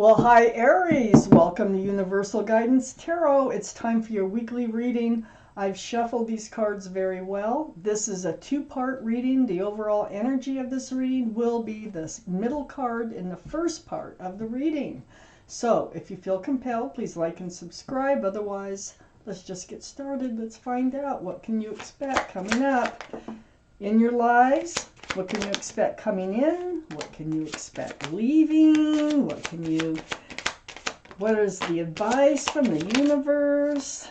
Well, hi Aries, welcome to Universal Guidance Tarot. It's time for your weekly reading. I've shuffled these cards very well. This is a two-part reading. The overall energy of this reading will be this middle card in the first part of the reading. So if you feel compelled, please like and subscribe. Otherwise, let's just get started. Let's find out what can you expect coming up in your lives. What can you expect coming in? What can you expect leaving? What is the advice from the universe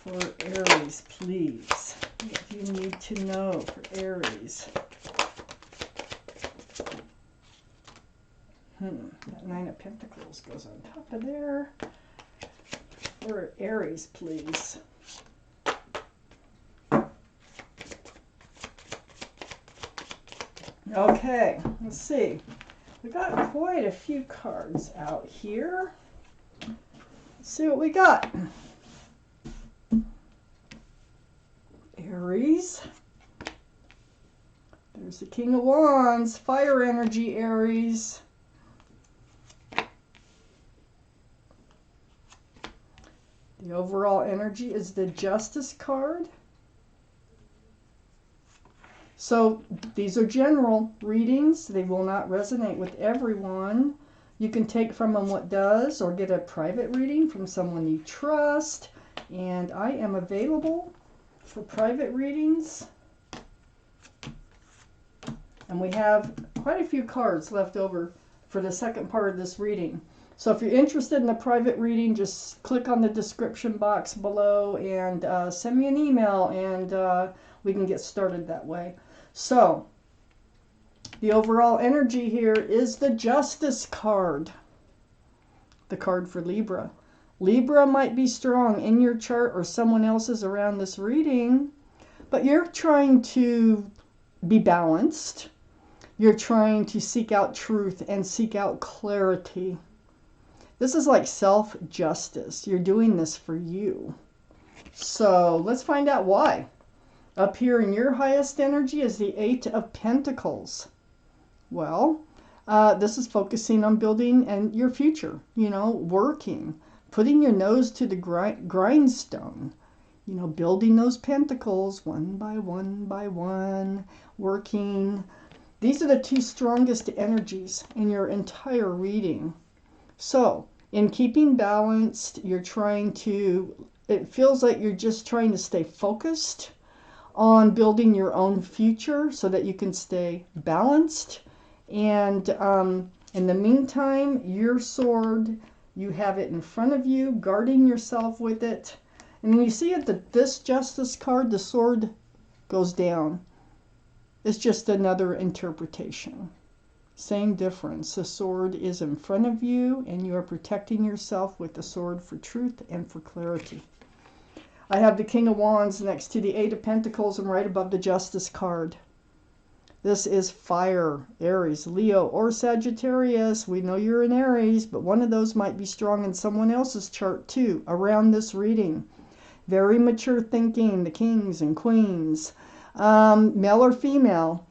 for Aries, please? What do you need to know for Aries? That Nine of Pentacles goes on top of there. For Aries, please. Okay, let's see. We got quite a few cards out here. Let's see what we got. Aries. There's the King of Wands, fire energy, Aries. The overall energy is the Justice card. So these are general readings. They will not resonate with everyone. You can take from them what does or get a private reading from someone you trust. And I am available for private readings. And we have quite a few cards left over for the second part of this reading. So if you're interested in a private reading, just click on the description box below and send me an email and we can get started that way. So, the overall energy here is the Justice card, the card for Libra. Libra might be strong in your chart or someone else's around this reading, but you're trying to be balanced. You're trying to seek out truth and seek out clarity. This is like self-justice. You're doing this for you. So, let's find out why. Up here in your highest energy is the Eight of Pentacles. Well, this is focusing on building and your future, working, putting your nose to the grindstone, building those pentacles one by one, working. These are the two strongest energies in your entire reading. So, in keeping balanced, it feels like you're just trying to stay focused on building your own future so that you can stay balanced. And in the meantime, your sword, you have it in front of you, guarding yourself with it. And when you see it, this Justice card, the sword goes down. It's just another interpretation. Same difference. The sword is in front of you and you are protecting yourself with the sword for truth and for clarity. I have the King of Wands next to the Eight of Pentacles and right above the Justice card. This is fire, Aries, Leo, or Sagittarius. We know you're in Aries, but one of those might be strong in someone else's chart too, around this reading. Very mature thinking, the kings and queens. Male or female.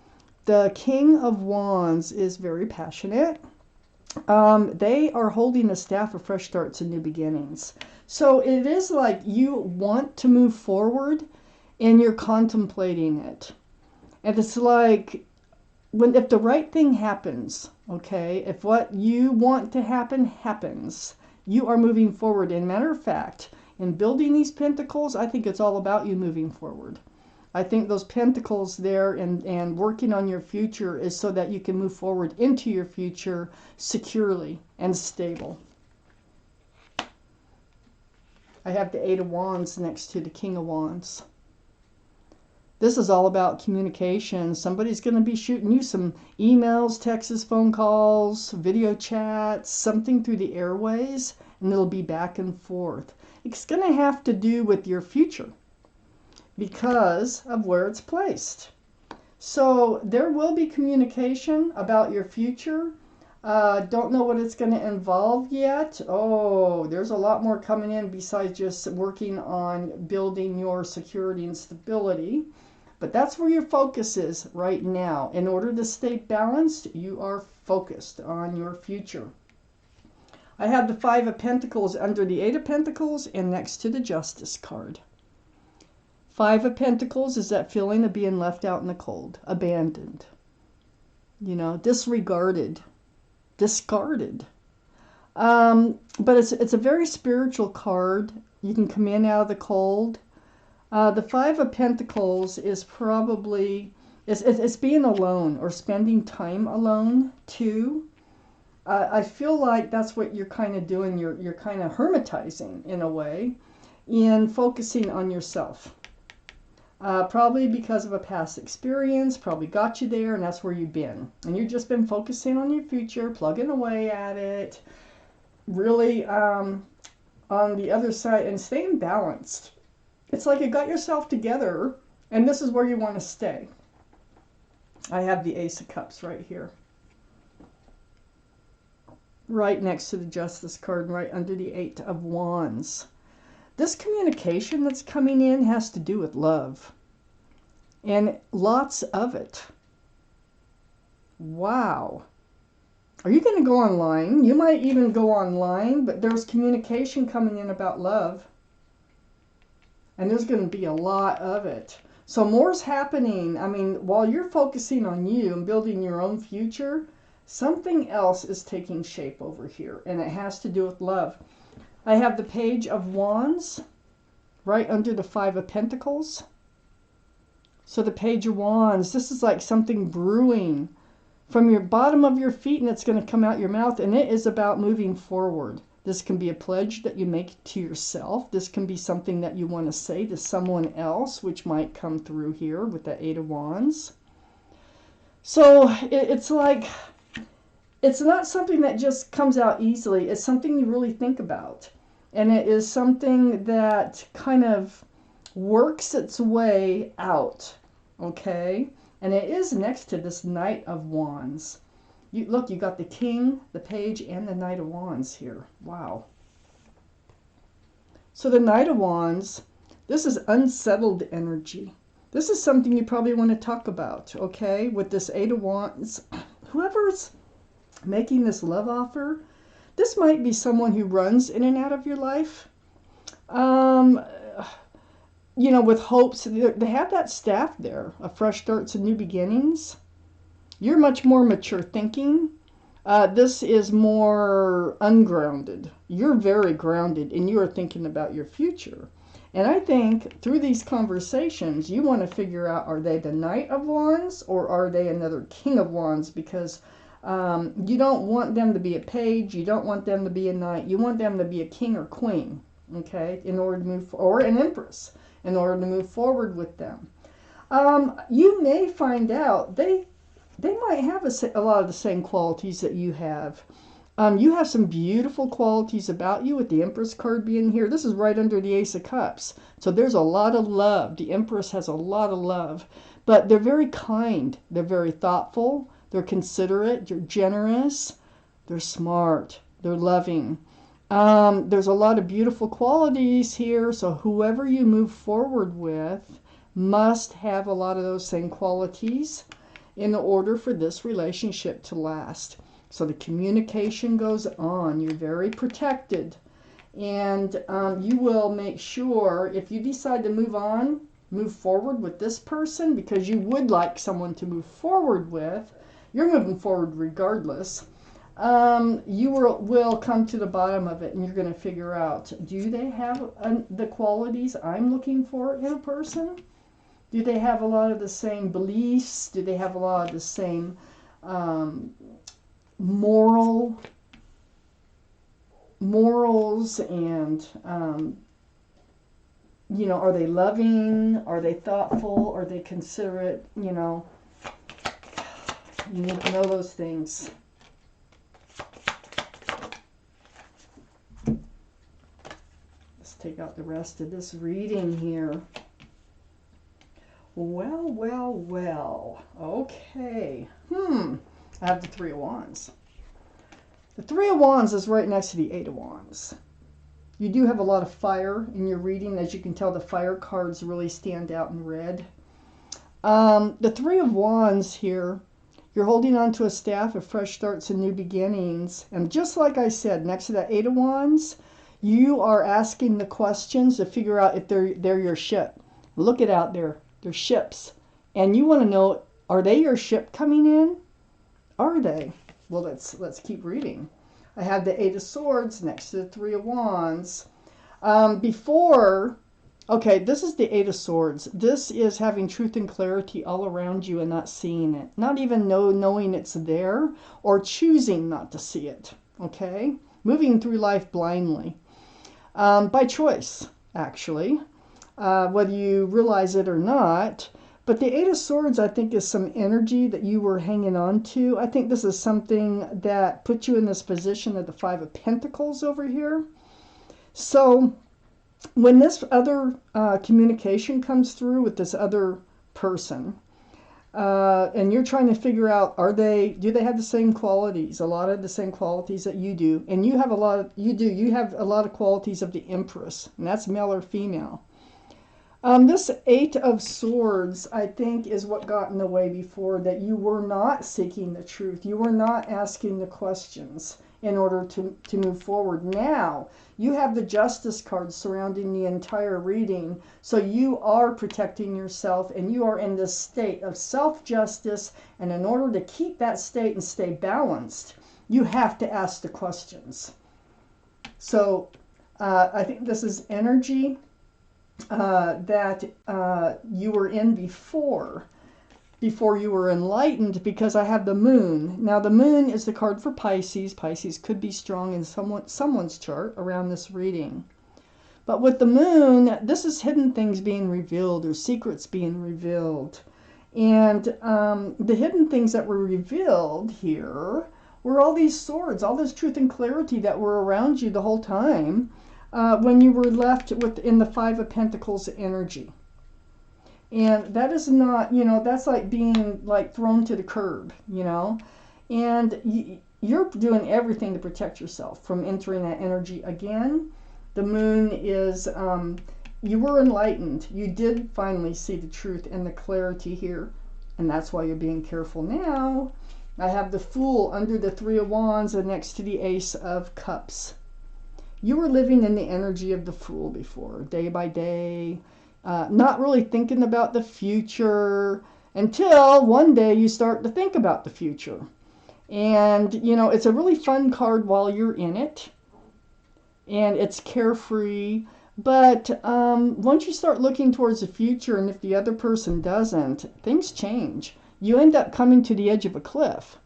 The King of Wands is very passionate. They are holding the staff of fresh starts and new beginnings. So it is like you want to move forward and you're contemplating it. And it's like if the right thing happens, okay, if what you want to happen happens, you are moving forward. And matter of fact, in building these pentacles, I think it's all about you moving forward. I think those pentacles there and working on your future is so that you can move forward into your future securely and stable. I have the Eight of Wands next to the King of Wands. This is all about communication. Somebody's going to be shooting you some emails, texts, phone calls, video chats, something through the airways, and it'll be back and forth. It's going to have to do with your future because of where it's placed. So there will be communication about your future. Don't know what it's going to involve yet. Oh, there's a lot more coming in besides just working on building your security and stability. But that's where your focus is right now. In order to stay balanced, you are focused on your future. I have the Five of Pentacles under the Eight of Pentacles and next to the Justice card. Five of Pentacles is that feeling of being left out in the cold, abandoned, disregarded, discarded. But it's a very spiritual card. You can come in out of the cold. The Five of Pentacles is probably, it's being alone or spending time alone too. I feel like that's what you're kind of doing. You're kind of hermitizing in a way and focusing on yourself. Probably because of a past experience, probably got you there, and that's where you've been. And you've just been focusing on your future, plugging away at it, really on the other side, and staying balanced. It's like you got yourself together, and this is where you want to stay. I have the Ace of Cups right here. Right next to the Justice card, right under the Eight of Wands. This communication that's coming in has to do with love. And lots of it. Wow. Are you going to go online? You might even go online, but there's communication coming in about love. And there's going to be a lot of it. So more's happening. I mean, while you're focusing on you and building your own future, something else is taking shape over here. And it has to do with love. I have the Page of Wands right under the Five of Pentacles. So the Page of Wands, this is like something brewing from your bottom of your feet, and it's going to come out your mouth, and it is about moving forward. This can be a pledge that you make to yourself. This can be something that you want to say to someone else, which might come through here with the Eight of Wands. So it's like, it's not something that just comes out easily. It's something you really think about. And it is something that kind of works its way out, okay? And it is next to this Knight of Wands. Look, you got the King, the Page, and the Knight of Wands here. Wow. So the Knight of Wands, this is unsettled energy. This is something you probably want to talk about, okay? With this Eight of Wands, whoever's making this love offer, this might be someone who runs in and out of your life. With hopes. They have that staff there, a fresh starts and new beginnings. You're much more mature thinking. This is more ungrounded. You're very grounded, and you are thinking about your future. And I think through these conversations, you want to figure out, are they the Knight of Wands or are they another King of Wands? Because you don't want them to be a page. You don't want them to be a knight. You want them to be a king or queen, okay, in order to move, or an empress, in order to move forward with them. You may find out they might have a lot of the same qualities that you have. You have some beautiful qualities about you with the Empress card being here. This is right under the Ace of Cups. So there's a lot of love. The Empress has a lot of love. But they're very kind. They're very thoughtful. They're considerate. They're generous. They're smart. They're loving. There's a lot of beautiful qualities here. So whoever you move forward with must have a lot of those same qualities in order for this relationship to last. So the communication goes on. You're very protected. And you will make sure, if you decide to move forward with this person, because you would like someone to move forward with, you're moving forward regardless. You will come to the bottom of it, and you're going to figure out, do they have the qualities I'm looking for in a person? Do they have a lot of the same beliefs? Do they have a lot of the same morals and are they loving? Are they thoughtful? Are they considerate? You need to know those things. Let's take out the rest of this reading here. Well. Okay. I have the Three of Wands. The Three of Wands is right next to the Eight of Wands. You do have a lot of fire in your reading. As you can tell, the fire cards really stand out in red. The Three of Wands here, you're holding on to a staff of fresh starts and new beginnings. And just like I said, next to that Eight of Wands, you are asking the questions to figure out if they're your ship. Look it out there. They're ships. And you want to know, are they your ship coming in? Are they? Well, let's keep reading. I have the Eight of Swords next to the Three of Wands. Okay, this is the Eight of Swords. This is having truth and clarity all around you and not seeing it. Not even knowing it's there or choosing not to see it. Okay? Moving through life blindly. By choice, actually. Whether you realize it or not. But the Eight of Swords, I think, is some energy that you were hanging on to. I think this is something that put you in this position of the Five of Pentacles over here. So when this other communication comes through with this other person, and you're trying to figure out, do they have the same qualities? A lot of the same qualities that you do. And you have a lot of qualities of the Empress, and that's male or female. This Eight of Swords, I think, is what got in the way before, that you were not seeking the truth. You were not asking the questions in order to move forward. Now, you have the Justice card surrounding the entire reading, so you are protecting yourself, and you are in this state of self-justice, and in order to keep that state and stay balanced, you have to ask the questions. So, I think this is energy that you were in before you were enlightened, because I have the Moon. Now the Moon is the card for Pisces. Pisces could be strong in someone's chart around this reading. But with the Moon, this is hidden things being revealed, or secrets being revealed. And the hidden things that were revealed here were all these swords, all this truth and clarity that were around you the whole time. When you were left in the Five of Pentacles energy. And that is not, that's like being like thrown to the curb, And you're doing everything to protect yourself from entering that energy again. The Moon is, you were enlightened. You did finally see the truth and the clarity here. And that's why you're being careful now. I have the Fool under the Three of Wands and next to the Ace of Cups. You were living in the energy of the Fool before, day by day, not really thinking about the future until one day you start to think about the future. And, it's a really fun card while you're in it. And it's carefree. But once you start looking towards the future, and if the other person doesn't, things change. You end up coming to the edge of a cliff.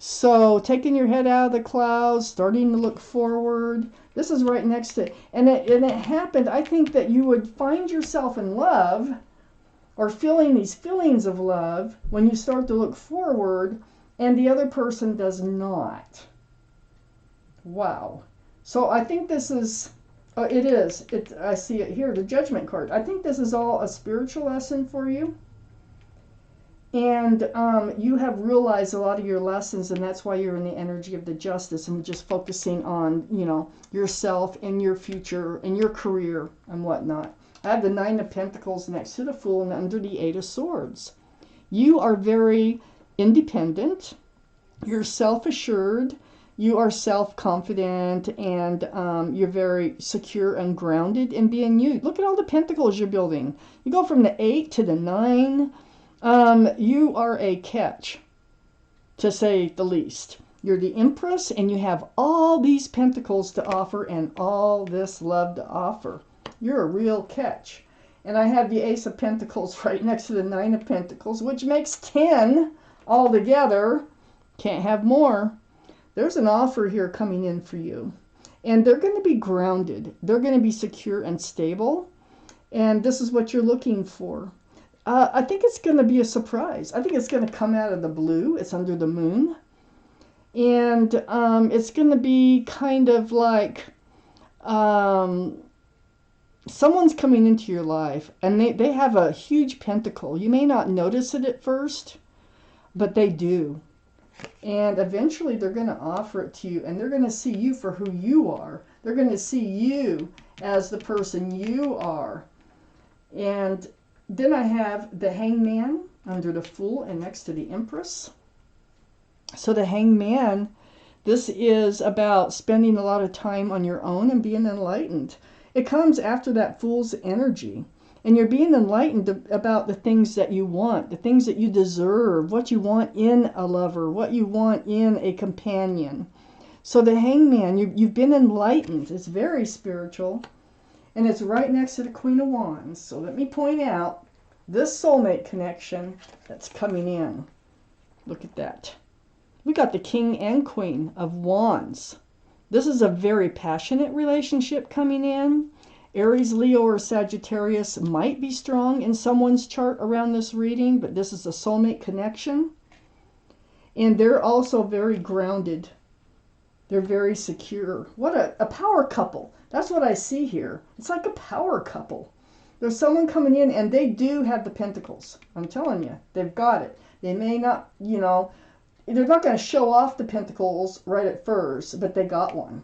So taking your head out of the clouds, starting to look forward. This is right next to it. And it happened, I think, that you would find yourself in love or feeling these feelings of love when you start to look forward and the other person does not. Wow. So I think this is, it is. I see it here, the Judgment card. I think this is all a spiritual lesson for you. And you have realized a lot of your lessons, and that's why you're in the energy of the Justice and just focusing on, yourself and your future and your career and whatnot. I have the Nine of Pentacles next to the Fool and under the Eight of Swords. You are very independent. You're self-assured. You are self-confident, and you're very secure and grounded in being you. Look at all the pentacles you're building. You go from the 8 to the 9. You are a catch, to say the least. You're the Empress, and you have all these pentacles to offer and all this love to offer. You're a real catch. And I have the Ace of Pentacles right next to the Nine of Pentacles, which makes 10 altogether. Can't have more. There's an offer here coming in for you. And they're going to be grounded. They're going to be secure and stable. And this is what you're looking for. I think it's going to be a surprise. I think it's going to come out of the blue. It's under the Moon. And it's going to be kind of like someone's coming into your life, and they have a huge pentacle. You may not notice it at first, but they do. And eventually they're going to offer it to you, and they're going to see you for who you are. They're going to see you as the person you are. And Then I have the Hangman under the Fool and next to the Empress. So the Hangman, this is about spending a lot of time on your own and being enlightened. It comes after that Fool's energy. And you're being enlightened about the things that you want, the things that you deserve, what you want in a lover, what you want in a companion. So the Hangman, you've been enlightened. It's very spiritual. And it's right next to the Queen of Wands. So let me point out this soulmate connection that's coming in. Look at that. We got the King and Queen of Wands. This is a very passionate relationship coming in. Aries, Leo, or Sagittarius might be strong in someone's chart around this reading, but this is a soulmate connection. And they're also very grounded. They're very secure. What a power couple. That's what I see here. It's like a power couple. There's someone coming in and they do have the pentacles. I'm telling you, they've got it. They may not, you know, they're not going to show off the pentacles right at first, but they got one.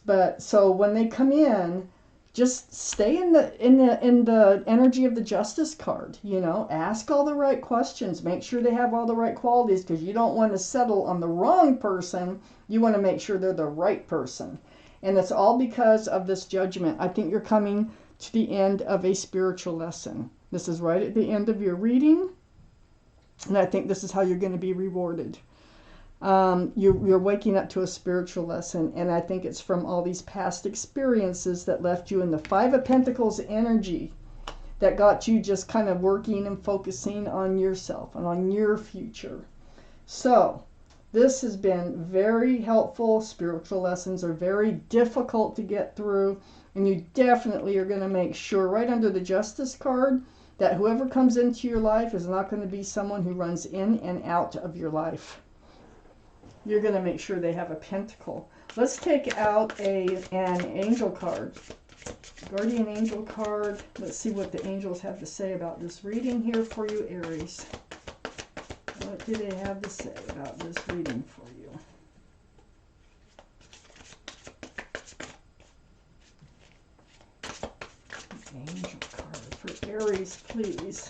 But so when they come in, just stay in the energy of the Justice card, you know. Ask all the right questions. Make sure they have all the right qualities, because you don't want to settle on the wrong person. You want to make sure they're the right person. And it's all because of this Judgment. I think you're coming to the end of a spiritual lesson. This is right at the end of your reading. And I think this is how you're going to be rewarded. You're waking up to a spiritual lesson, and I think it's from all these past experiences that left you in the Five of Pentacles energy that got you just kind of working and focusing on yourself and on your future. So this has been very helpful. Spiritual lessons are very difficult to get through, and you definitely are going to make sure right under the Justice card that whoever comes into your life is not going to be someone who runs in and out of your life. You're going to make sure they have a pentacle. Let's take out an angel card. Guardian angel card. Let's see what the angels have to say about this reading here for you, Aries. What do they have to say about this reading for you? Angel card for Aries, please.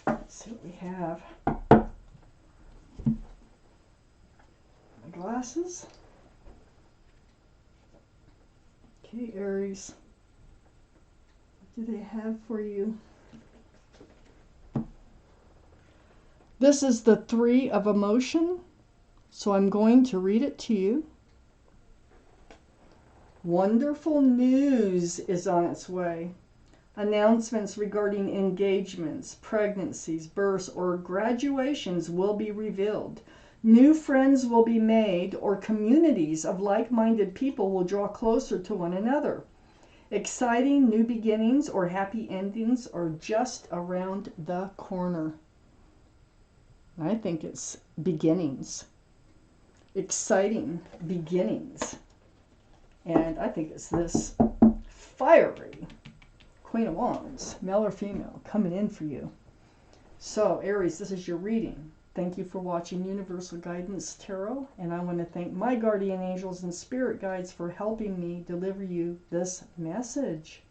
Let's see what we have. Glasses. Okay, Aries. What do they have for you? This is the Three of Emotion, so I'm going to read it to you. Wonderful news is on its way. Announcements regarding engagements, pregnancies, births, or graduations will be revealed. New friends will be made, or communities of like-minded people will draw closer to one another. Exciting new beginnings or happy endings are just around the corner. I think it's beginnings. Exciting beginnings. And I think it's this fiery Queen of Wands, male or female, coming in for you. So, Aries, this is your reading. Thank you for watching Universal Guidance Tarot, and I want to thank my guardian angels and spirit guides for helping me deliver you this message.